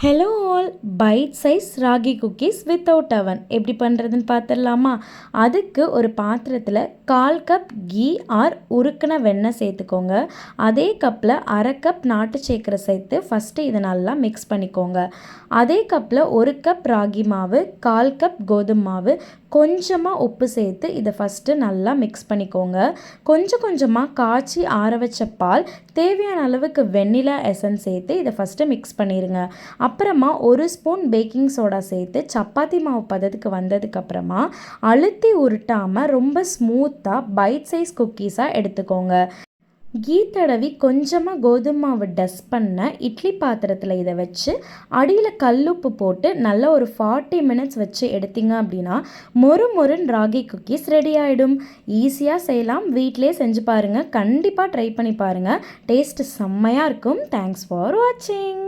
Hello all, byte size ragi cookies without அவன் எப்படி பண்ணுறதுன்னு பார்த்துடலாமா? அதுக்கு ஒரு பாத்திரத்தில் 1/4 கப் கீ ஆர் உருக்கின வெண்ணெய் சேர்த்துக்கோங்க. அதே கப்பில் 1/2 கப் நாட்டு சர்க்கரை சேர்த்து ஃபஸ்ட்டு இதை நல்லா மிக்ஸ் பண்ணிக்கோங்க. அதே கப்பில் 1 கப் ராகி மாவு, 1/4 கப் கோதுமை மாவு, கொஞ்சமாக உப்பு சேர்த்து இதை ஃபஸ்ட்டு நல்லா மிக்ஸ் பண்ணிக்கோங்க. கொஞ்சம் கொஞ்சமாக காய்ச்சி ஆற வச்ச பால், தேவையான அளவுக்கு வெண்ணிலா எசன்ஸ் சேர்த்து இதை ஃபஸ்ட்டு மிக்ஸ் பண்ணிடுங்க. அப்புறமா 1 ஸ்பூன் பேக்கிங் சோடா சேர்த்து சப்பாத்தி மாவு பதத்துக்கு வந்ததுக்கப்புறமா அழுத்தி உருட்டாமல் ரொம்ப ஸ்மூத்தாக பைட் சைஸ் குக்கீஸாக எடுத்துக்கோங்க. கீ தடவி கொஞ்சமாக கோதுமை மாவு டஸ்ட் பண்ண இட்லி பாத்திரத்தில் இதை வச்சு அடியில் கல்லுப்பு போட்டு நல்லா ஒரு 40 மினிட்ஸ் வச்சு எடுத்தீங்க அப்படின்னா மொறு மொறுன்னு ராகி குக்கீஸ் ரெடி ஆகிடும். ஈஸியாக செய்யலாம், வீட்டிலே செஞ்சு பாருங்கள். கண்டிப்பாக ட்ரை பண்ணி பாருங்கள். டேஸ்ட்டு செம்மையாக இருக்கும். தேங்க்ஸ் ஃபார் வாட்சிங்.